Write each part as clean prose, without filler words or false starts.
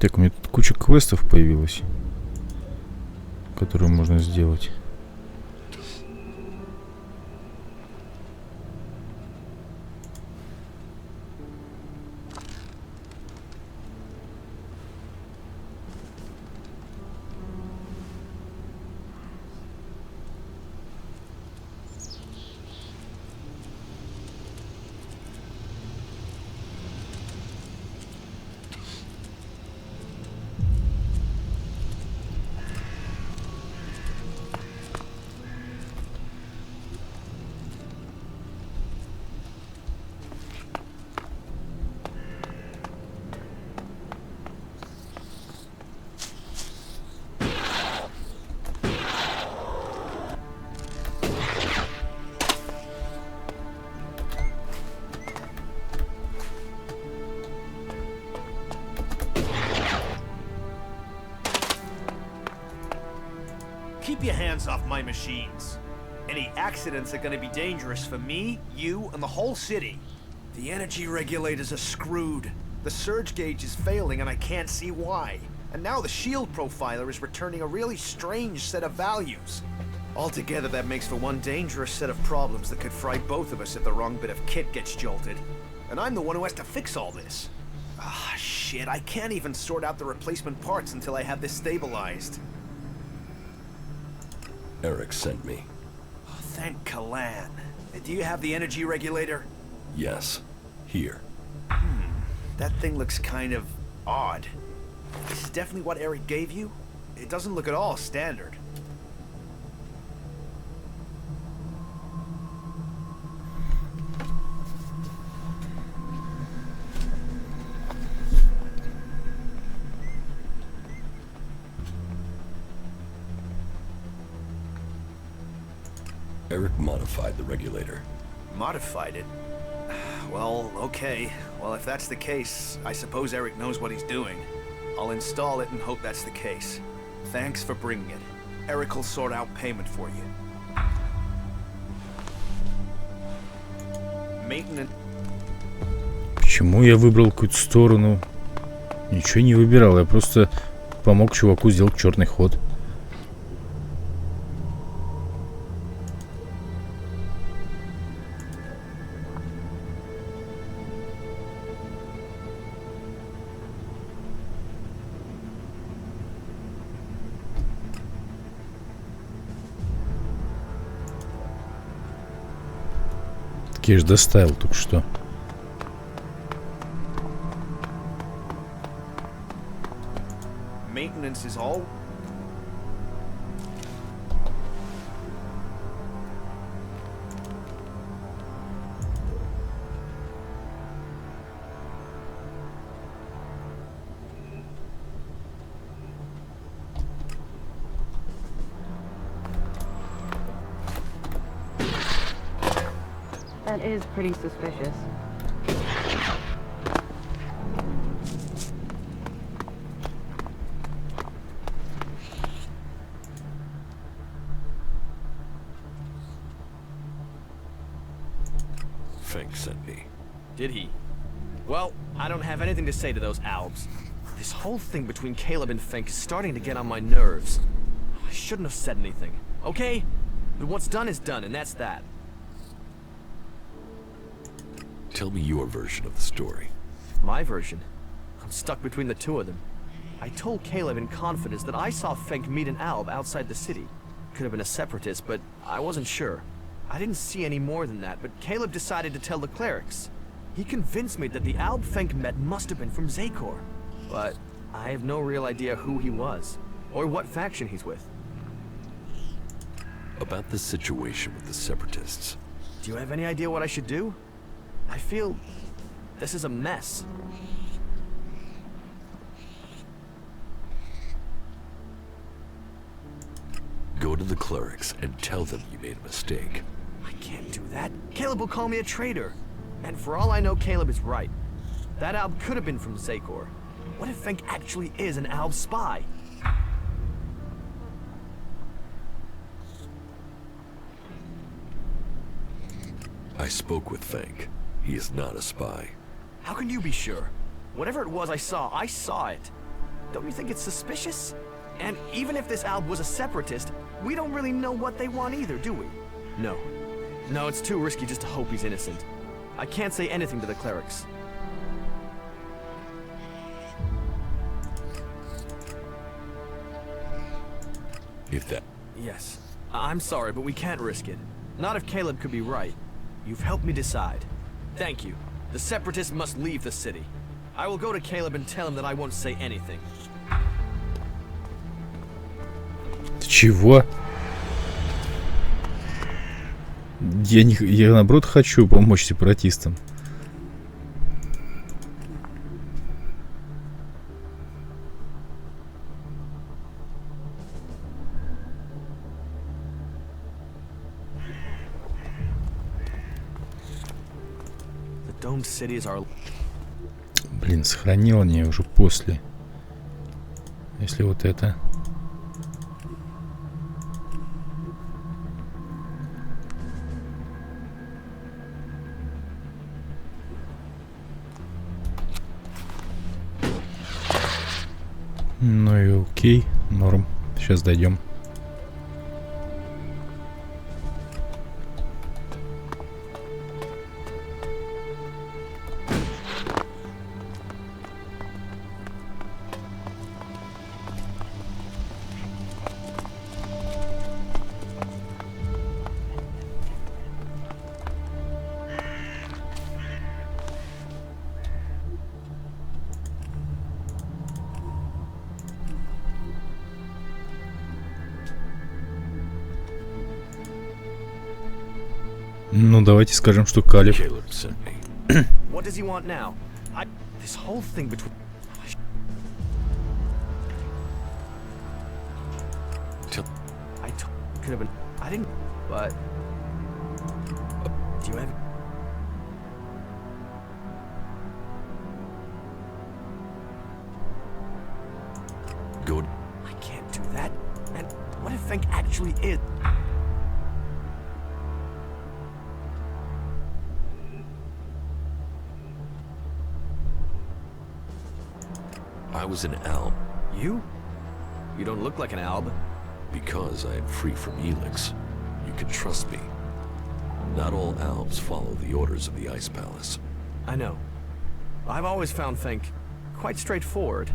Так, у меня тут куча квестов появилась, которые можно сделать. Keep your hands off my machines. Any accidents are gonna be dangerous for me, you, and the whole city. The energy regulators are screwed. The surge gauge is failing and I can't see why. And now the shield profiler is returning a really strange set of values. Altogether, that makes for one dangerous set of problems that could fry both of us if the wrong bit of kit gets jolted. And I'm the one who has to fix all this. Ah, shit, I can't even sort out the replacement parts until I have this stabilized. Eric sent me. Oh, thank Kalan. Do you have the energy regulator? Yes. Here. That thing looks kind of odd. This is definitely what Eric gave you? It doesn't look at all standard. Eric modified the regulator. Modified it? Well, okay. Well, if that's the case, I suppose Eric knows what he's doing. I'll install it and hope that's the case. Thanks for bringing it. Eric will sort out payment for you. Maintenance. Почему я выбрал какую-то сторону? Ничего не выбирал, я просто помог чуваку сделать черный ход. Я же доставил только что. Maintenance is all. That is pretty suspicious. Fink sent me. Did he? Well, I don't have anything to say to those albs. This whole thing between Caleb and Fink is starting to get on my nerves. I shouldn't have said anything, okay? But what's done is done, and that's that. Tell me your version of the story. My version? I'm stuck between the two of them. I told Caleb in confidence that I saw Fink meet an alb outside the city. Could have been a separatist, but I wasn't sure. I didn't see any more than that, but Caleb decided to tell the clerics. He convinced me that the alb Fink met must have been from Zakor. But I have no real idea who he was, or what faction he's with. About the situation with the separatists. Do you have any idea what I should do? I feel this is a mess. Go to the clerics and tell them you made a mistake. I can't do that. Caleb will call me a traitor. And for all I know, Caleb is right. That alb could have been from Zakor. What if Fink actually is an alb spy? I spoke with Fink. He is not a spy. How can you be sure? Whatever it was I saw it. Don't you think it's suspicious? And even if this Alb was a separatist, we don't really know what they want either, do we? No. No, it's too risky just to hope he's innocent. I can't say anything to the clerics. If that... Yes. I'm sorry, but we can't risk it. Not if Caleb could be right. You've helped me decide. Thank you. The separatists must leave the city. I will go to Caleb and tell him that I won't say anything. Чего? Я наоборот хочу помочь сепаратистам. The domed cities are... Блин, сохранил они уже после. Если вот это... Ну и окей, норм. Сейчас дойдем. Ну, давайте скажем, что Калиб. Caleb sent me. What does he want now? This whole thing between... Could have been... I didn't... But... Do you have... Good. I can't do that. And what if Fink actually is... I was an Alb You? You don't look like an Alb. because I am free from ELEX. You can trust me. Not all Albs follow the orders of the Ice Palace. I know. I've always found Fink quite straightforward,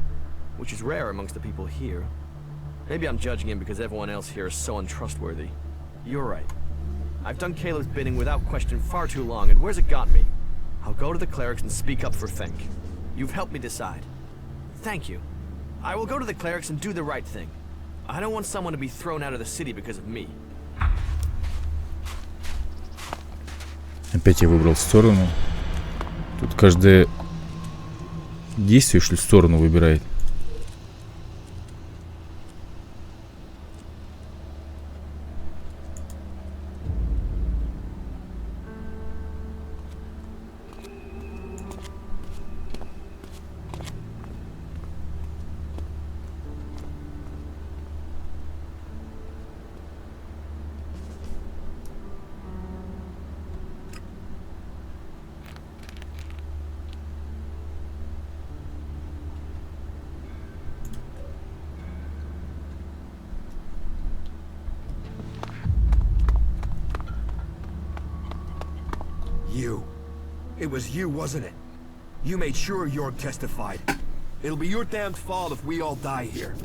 which is rare amongst the people here. Maybe I'm judging him because everyone else here is so untrustworthy. You're right. I've done Caleb's bidding without question far too long, and where's it got me? I'll go to the clerics and speak up for Fink. You've helped me decide. Thank you. I will go to the clerics and do the right thing. I don't want someone to be thrown out of the city because of me. Опять я выбрал сторону. Тут каждое действие, что ли, сторону выбирает. You. It was you, wasn't it? You made sure York testified. It'll be your damned fault if we all die here.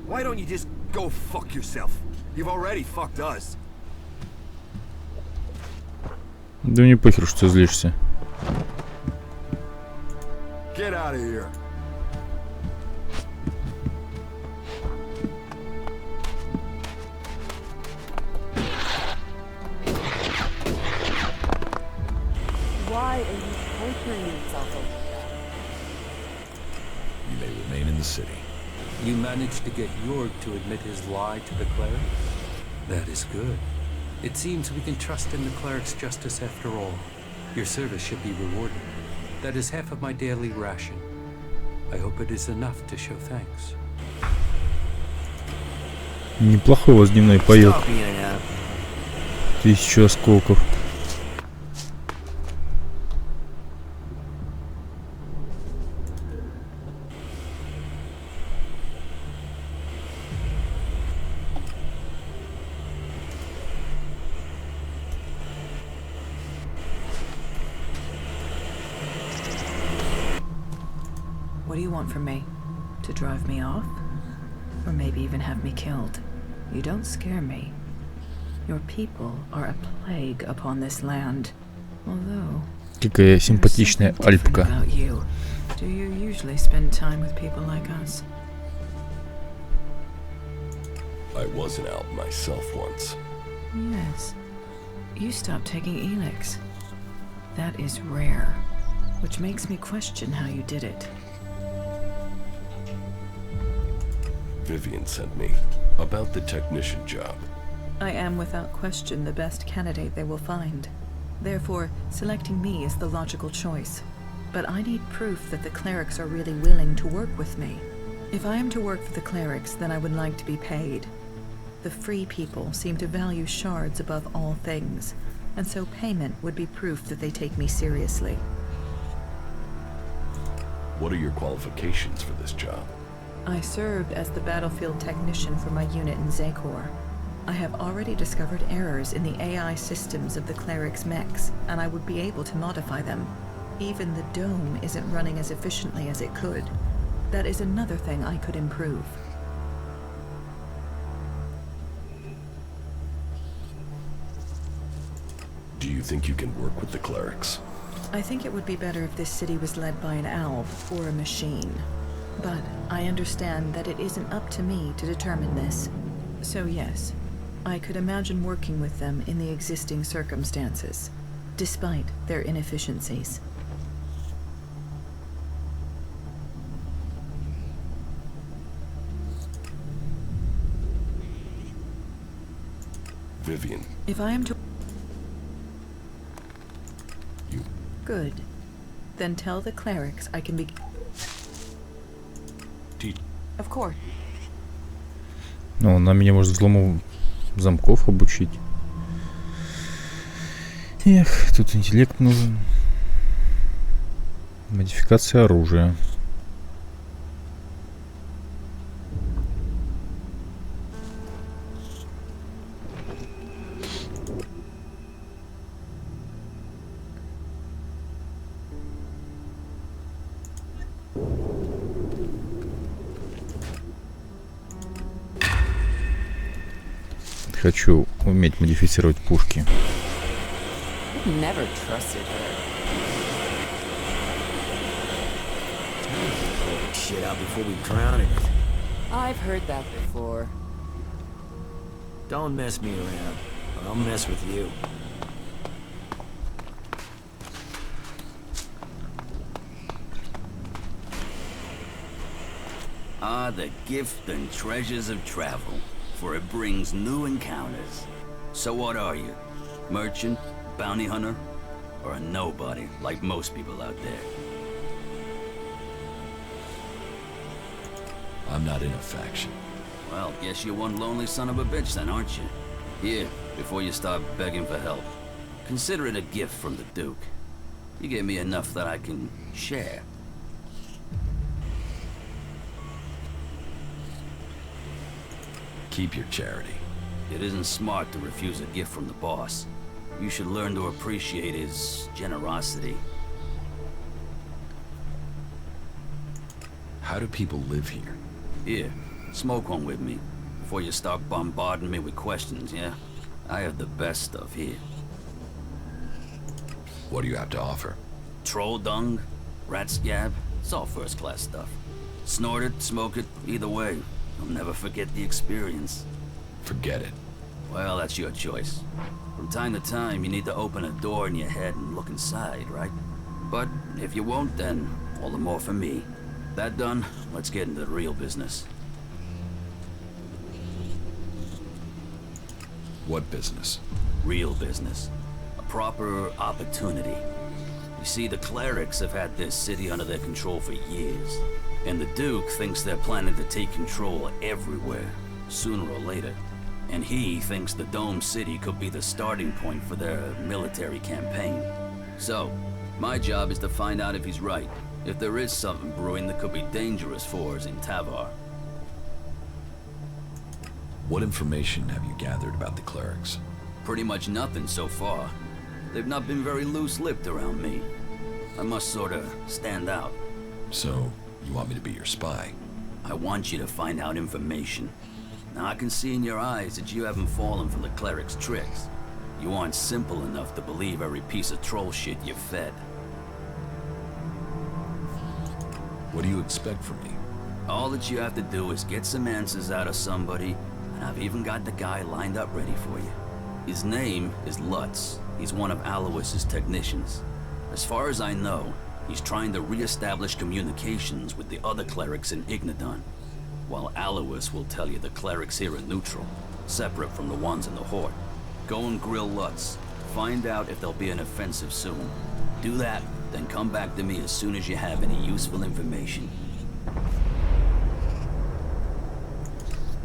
Why don't you just go fuck yourself? You've already fucked us. Да мне похер, что злишься. Get out of here. Why are you torturing yourself over that? You may remain in the city. You managed to get York to admit his lie to the clerics? That is good. It seems we can trust in the cleric's justice after all. Your service should be rewarded. That is half of my daily ration. I hope it is enough to show thanks. Неплохой у вас дневной поет. Stop being an ass. 1000 осколков. do you want from me? To drive me off? Or maybe even have me killed? You don't scare me. Your people are a plague upon this land. Although, Какая симпатичная альпка. about you. Do you usually spend time with people like us? I was an Alp myself once. Yes. You stopped taking ELEX. That is rare, which makes me question how you did it. Vivian sent me about the technician job. I am without question the best candidate they will find. Therefore, selecting me is the logical choice. But I need proof that the clerics are really willing to work with me. If I am to work for the clerics, then I would like to be paid. The free people seem to value shards above all things, and so payment would be proof that they take me seriously. What are your qualifications for this job? I served as the battlefield technician for my unit in Zakor. I have already discovered errors in the AI systems of the clerics' mechs, and I would be able to modify them. Even the dome isn't running as efficiently as it could. That is another thing I could improve. Do you think you can work with the clerics? I think it would be better if this city was led by an alb or a machine. But I understand that it isn't up to me to determine this. So yes, I could imagine working with them in the existing circumstances, despite their inefficiencies. Vivian, If I am to... you... Good. Then tell the clerics I can be... Teach... Of course. Ну, она меня может взлому замков обучить. Эх, тут интеллект нужен. Модификация оружия. Хочу уметь модифицировать пушки. Never trusted her. Shit out before we drown in it. I've heard that before. Don't mess me around, or I'll mess with you. Ah, the gift and treasures of travel, for it brings new encounters. So what are you? Merchant? Bounty hunter? Or a nobody, like most people out there? I'm not in a faction. Well, guess you're one lonely son of a bitch then, aren't you? Here, before you start begging for help, consider it a gift from the Duke. You gave me enough that I can share. Keep your charity. It isn't smart to refuse a gift from the boss. You should learn to appreciate his generosity. How do people live here? Here, smoke one with me, before you start bombarding me with questions, yeah? I have the best stuff here. What do you have to offer? Troll dung, rat scab, it's all first-class stuff. Snort it, smoke it, either way. You'll never forget the experience. Forget it. Well, that's your choice. From time to time, you need to open a door in your head and look inside, right? But if you won't, then all the more for me. That done, let's get into the real business. What business? Real business. A proper opportunity. You see, the clerics have had this city under their control for years. And the Duke thinks they're planning to take control everywhere, sooner or later. And he thinks the Dome City could be the starting point for their military campaign. So, my job is to find out if he's right. If there is something brewing that could be dangerous for us in Tavar. What information have you gathered about the clerics? Pretty much nothing so far. They've not been very loose-lipped around me. I must sort of stand out. So, You want me to be your spy? I want you to find out information. Now I can see in your eyes that you haven't fallen for the cleric's tricks. You aren't simple enough to believe every piece of troll shit you're fed. What do you expect from me? All that you have to do is get some answers out of somebody, and I've even got the guy lined up ready for you. His name is Lutz. He's one of Alois's technicians. As far as I know, he's trying to re-establish communications with the other clerics in Ignadon, while Alois will tell you the clerics here are neutral, separate from the ones in the Horde. Go and grill Lutz. Find out if there'll be an offensive soon. Do that, then come back to me as soon as you have any useful information.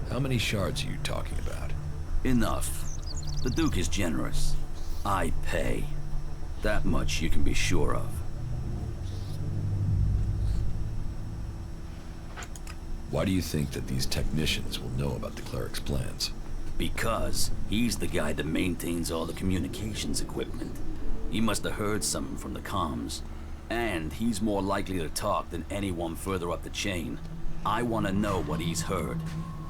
How many shards are you talking about? Enough. The Duke is generous. I pay. That much you can be sure of. Why do you think that these technicians will know about the cleric's plans? Because he's the guy that maintains all the communications equipment. He must have heard something from the comms. And he's more likely to talk than anyone further up the chain. I want to know what he's heard.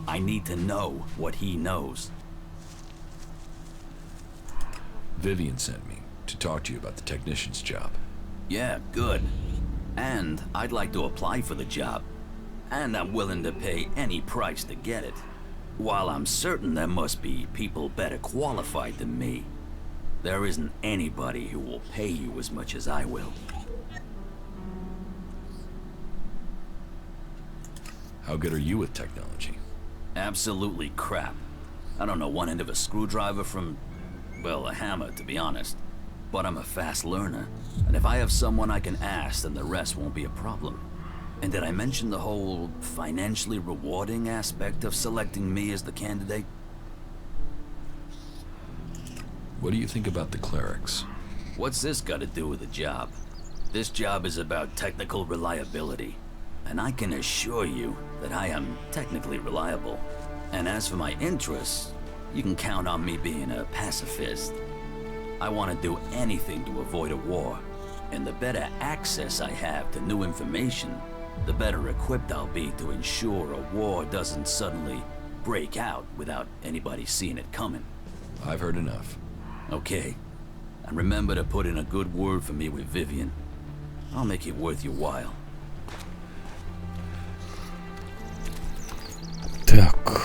I need to know what he knows. Vivian sent me to talk to you about the technician's job. Yeah, good. And I'd like to apply for the job. And I'm willing to pay any price to get it. While I'm certain there must be people better qualified than me, there isn't anybody who will pay you as much as I will. How good are you with technology? Absolutely crap. I don't know one end of a screwdriver from, well, a hammer, to be honest. But I'm a fast learner, and if I have someone I can ask, then the rest won't be a problem. And did I mention the whole financially rewarding aspect of selecting me as the candidate? What do you think about the clerics? What's this got to do with the job? This job is about technical reliability. And I can assure you that I am technically reliable. And as for my interests, you can count on me being a pacifist. I want to do anything to avoid a war. And the better access I have to new information, the better equipped I'll be to ensure a war doesn't suddenly break out without anybody seeing it coming. I've heard enough. Okay. And remember to put in a good word for me with Vivian. I'll make it worth your while. Так.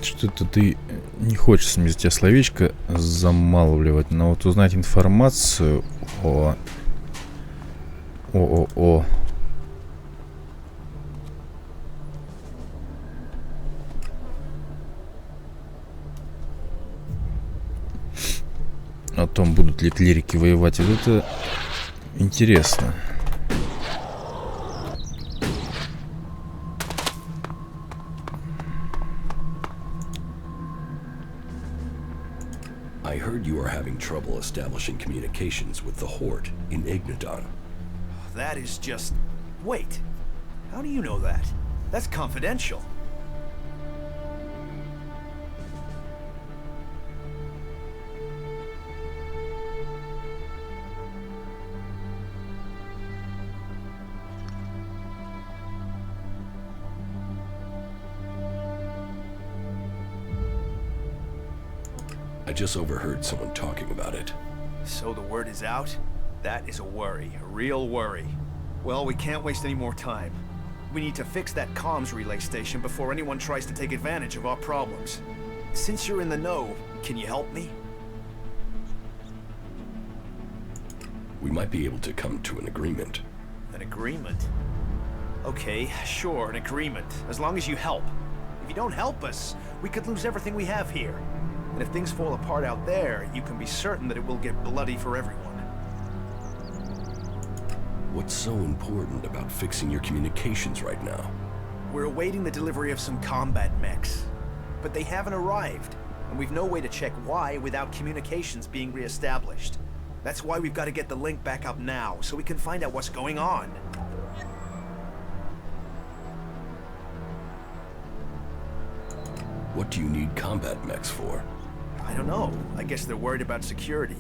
Что-то ты не хочешь мне за тебя словечко замалывать, но вот узнать информацию о том, будут ли клирики воевать, вот это интересно. I heard you are having trouble establishing communications with the Horde in Ignadon. That is just... Wait. How do you know that? That's confidential. I just overheard someone talking about it. So the word is out? That is a worry, a real worry. Well, we can't waste any more time. We need to fix that comms relay station before anyone tries to take advantage of our problems. Since you're in the know, can you help me? We might be able to come to an agreement. An agreement? Okay, sure, an agreement. As long as you help. If you don't help us, we could lose everything we have here. And if things fall apart out there, you can be certain that it will get bloody for everyone. What's so important about fixing your communications right now? We're awaiting the delivery of some combat mechs. But they haven't arrived, and we've no way to check why without communications being re-established. That's why we've got to get the link back up now, so we can find out what's going on. What do you need combat mechs for? I don't know. I guess they're worried about security.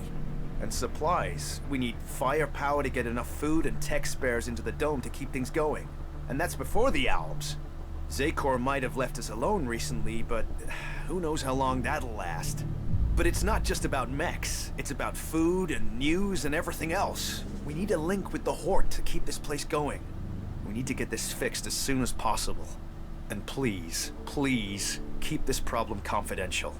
And supplies. We need firepower to get enough food and tech spares into the dome to keep things going. And that's before the Alps. Zakor might have left us alone recently, but who knows how long that'll last. But it's not just about mechs. It's about food and news and everything else. We need a link with the Hort to keep this place going. We need to get this fixed as soon as possible. And please, please, keep this problem confidential.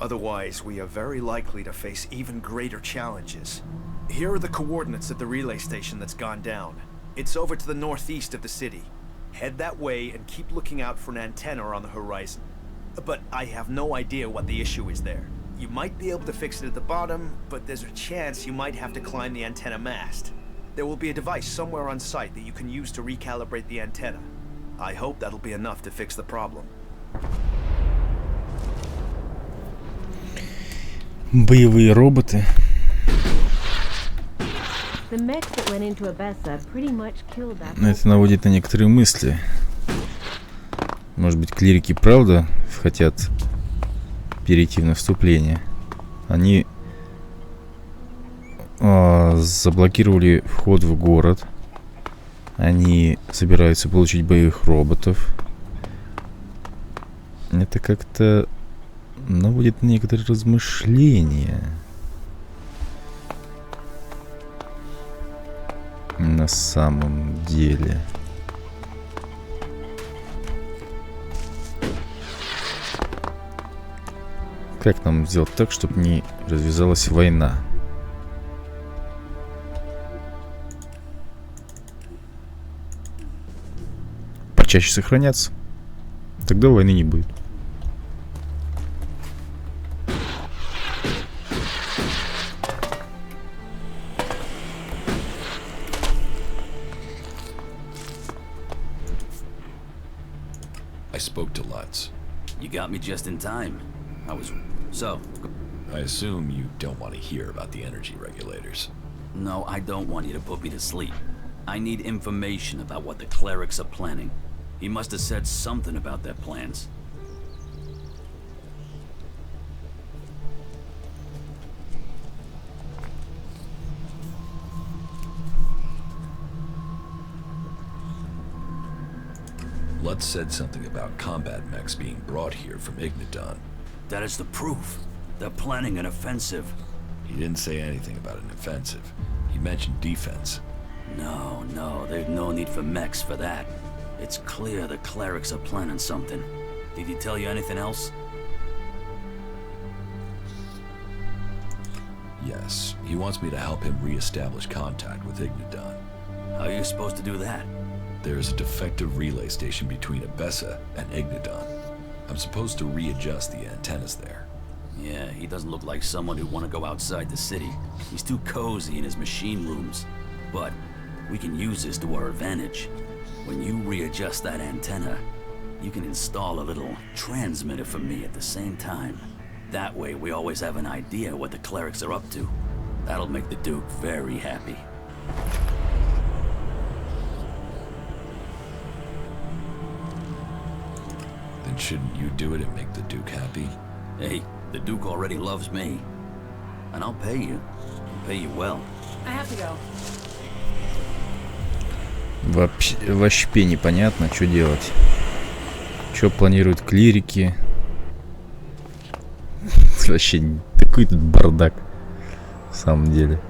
Otherwise, we are very likely to face even greater challenges. Here are the coordinates of the relay station that's gone down. It's over to the northeast of the city. Head that way and keep looking out for an antenna on the horizon. But I have no idea what the issue is there. You might be able to fix it at the bottom, but there's a chance you might have to climb the antenna mast. There will be a device somewhere on site that you can use to recalibrate the antenna. I hope that'll be enough to fix the problem. Боевые роботы. The mechs that went into Abessa pretty much killed that. Это наводит на некоторые мысли. Может быть, клирики правда хотят перейти в наступление. Они заблокировали вход в город. Они собираются получить боевых роботов. Это как-то наводит на некоторые размышления. На самом деле. Как нам сделать так, чтобы не развязалась война? Почаще сохраняться. Тогда войны не будет. I spoke to Lutz. You got me just in time. So, I assume you don't want to hear about the energy regulators. no, I don't want you to put me to sleep. I need information about what the clerics are planning. He must have said something about their plans. Lutz said something about combat mechs being brought here from Ignidon. That is the proof. They're planning an offensive. He didn't say anything about an offensive. He mentioned defense. No, there's no need for mechs for that. It's clear the clerics are planning something. Did he tell you anything else? Yes, he wants me to help him re-establish contact with Ignidon. How are you supposed to do that? There is a defective relay station between Abessa and Ignidon. I'm supposed to readjust the antennas there. Yeah, he doesn't look like someone who'd want to go outside the city. He's too cozy in his machine rooms. But we can use this to our advantage. When you readjust that antenna, you can install a little transmitter for me at the same time. That way we always have an idea what the clerics are up to. That'll make the Duke very happy. Then shouldn't you do it and make the Duke happy? Hey, the Duke already loves me. And I'll pay you. I'll pay you well. I have to go. Вообще непонятно, что делать. Что планируют клирики. Вообще такой тут бардак. В самом деле.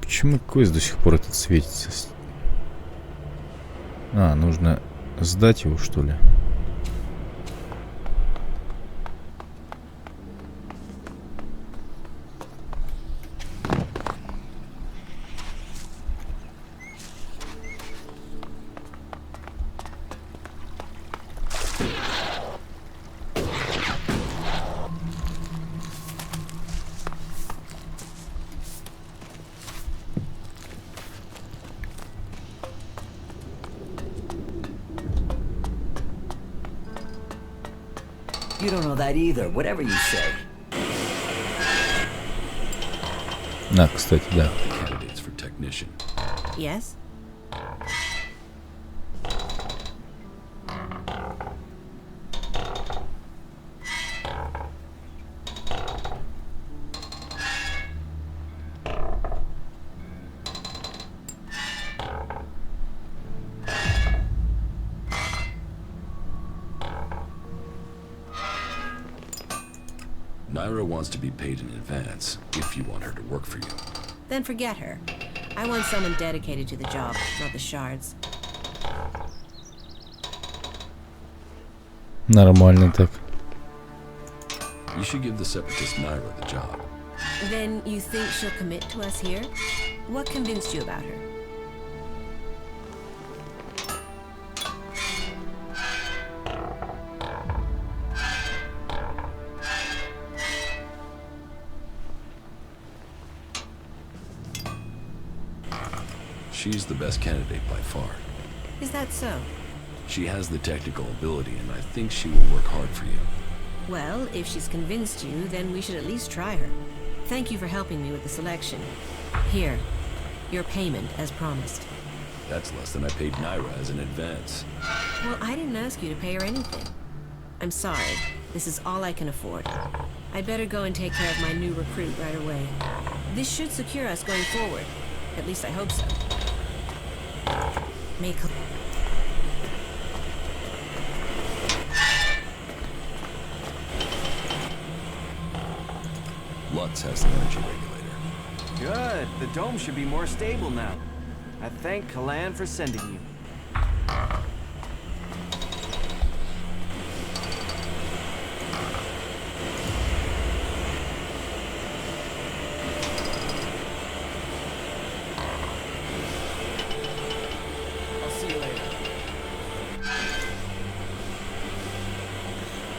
Почему квест до сих пор этот светится? А, нужно сдать его, что ли? You don't know that either, whatever you say. А, кстати, да. The candidates for technician. Yes? Naira wants to be paid in advance if you want her to work for you. Then forget her. I want someone dedicated to the job, not the shards. Нормально так. You should give the separatist Naira the job. Then you think she'll commit to us here? What convinced you about her? She's the best candidate by far. Is that so? She has the technical ability, and I think she will work hard for you. Well, if she's convinced you, then we should at least try her. Thank you for helping me with the selection. Here, your payment as promised. That's less than I paid Naira as an advance. Well, I didn't ask you to pay her anything. I'm sorry. This is all I can afford. I'd better go and take care of my new recruit right away. This should secure us going forward. At least I hope so. Make a... Lutz has the energy regulator. Good. The dome should be more stable now. I thank Kalan for sending you.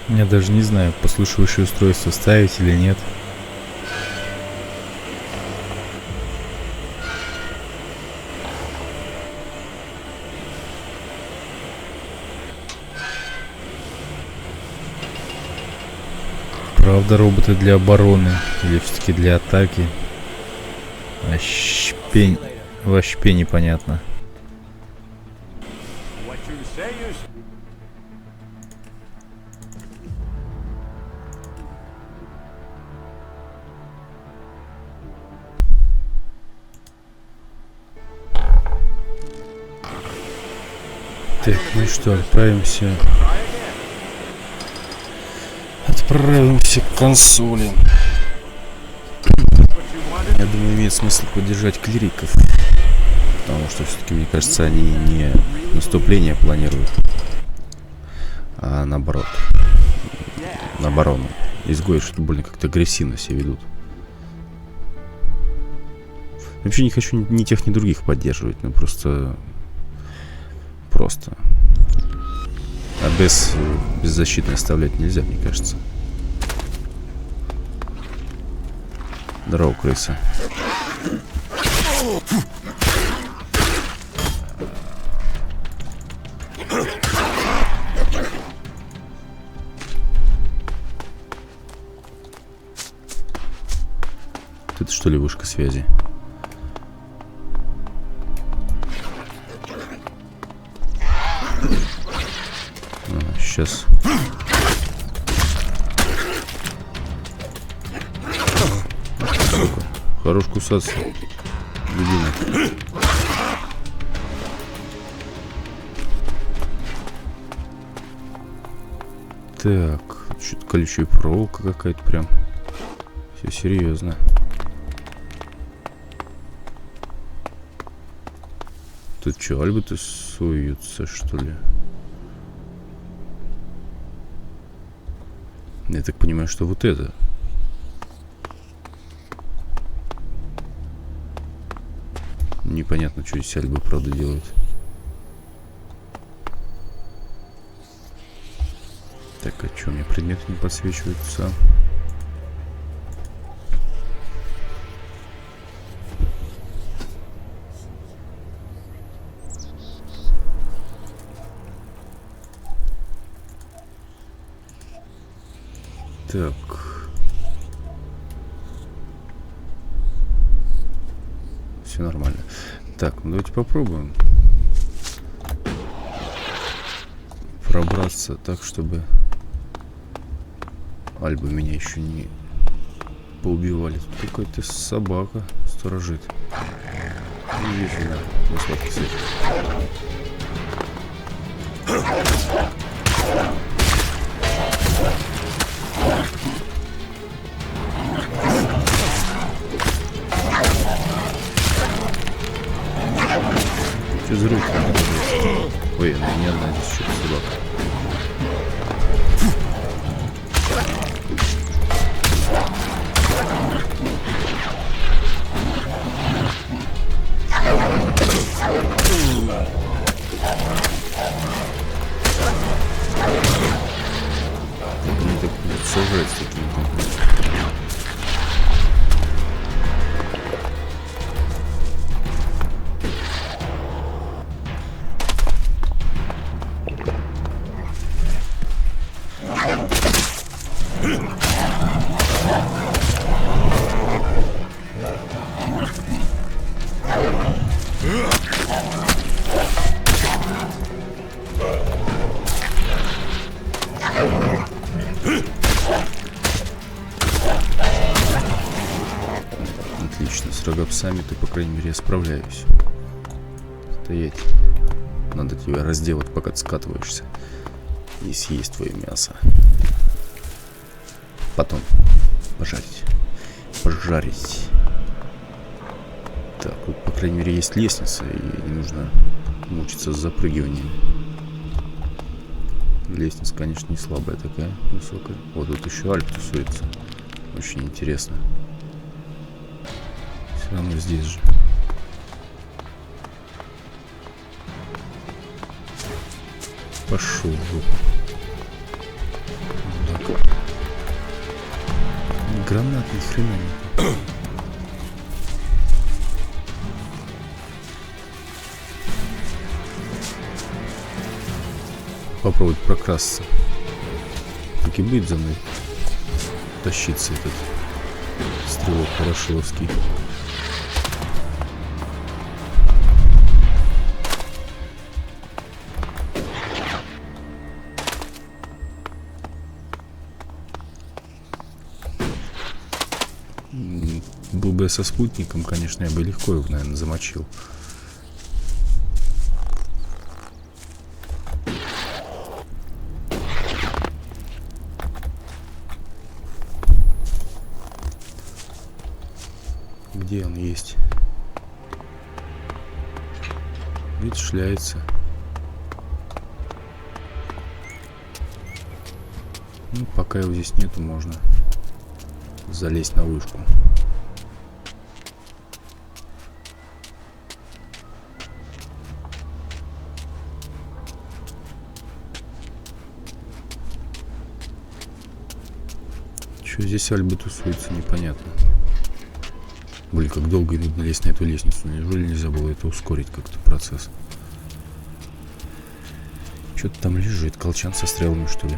Я даже не знаю, послушивающее устройство ставить или нет. Правда, роботы для обороны или все-таки для атаки? Вообще непонятно. Так, ну что, отправимся к консоли. Я думаю, имеет смысл поддержать клириков, потому что все-таки, мне кажется, они не наступление планируют, а наоборот, на оборону. Изгои что-то больно как-то агрессивно себя ведут. Вообще не хочу ни тех, ни других поддерживать, но просто. А беззащитно оставлять нельзя, мне кажется. Здорово, крыса. Это что ли вышка связи? Сейчас. Хорош кусаться, любимый. Так, что-то колючая проволока какая-то прям. Все серьезно. Тут что, альбаты суются, что ли? Я так понимаю, что вот это. Непонятно, что здесь альбы, правда, делают. Так, а что, мне предметы не подсвечиваются? Так. все нормально. Так, ну давайте попробуем пробраться так, чтобы Альба меня еще не поубивали. Тут какая-то собака сторожит. Иди сюда, не сладкий свет. Что за рык? Ой, она не одна, здесь еще собака. Они так сажают с такими. Отлично, с рогопсами-то, по крайней мере, я справляюсь. Стоять. Надо тебя разделать, пока ты скатываешься. И съесть твое мясо. Потом пожарить. Пожарить. Так, тут, по крайней мере, есть лестница, и не нужно мучиться с запрыгиванием. Лестница, конечно, не слабая такая, высокая. Вот тут еще Альп тусуется. Очень интересно. Все равно здесь же. Пошел в жопу. Так. Гранат ни хрена нет. Попробовать прокрасться. Так и будет за мной тащиться этот стрелок Ворошиловский. Был бы я со спутником, конечно, я бы легко его, наверное, замочил. Где он есть? Ведь шляется. Ну, пока его здесь нету, можно залезть на вышку. Что здесь Альба тусуется, непонятно. Блин, как долго нужно лезть на эту лестницу. Неужели нельзя было это ускорить как-то процесс? Что-то там лежит. Колчан со стрелами, что ли?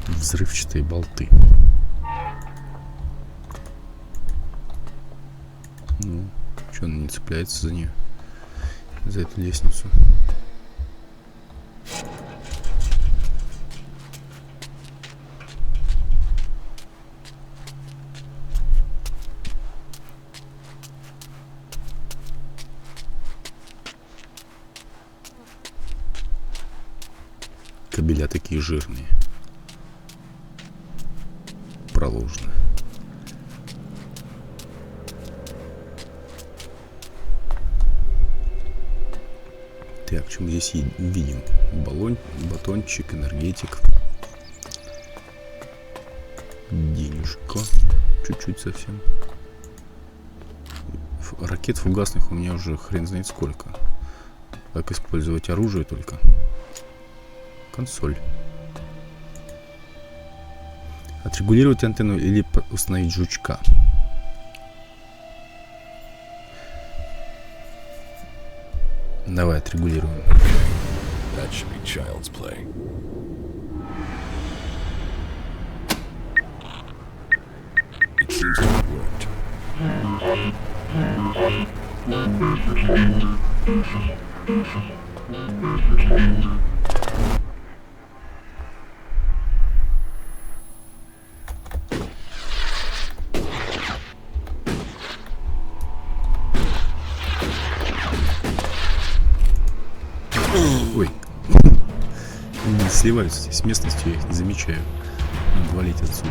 Взрывчатые болты. Ну, что она не цепляется за нее? За эту лестницу. Кабеля такие жирные. Проложено. Так, что мы здесь видим? Батончик, энергетик. Денежка. Чуть-чуть совсем. Ракет фугасных у меня уже хрен знает сколько. Как использовать оружие только. Консоль. Отрегулировать антенну или установить жучка. Давай отрегулируем. That should be child's play. It seems to have worked. Ой. Они сливаются здесь с местностью, я их не замечаю. Надо валить отсюда.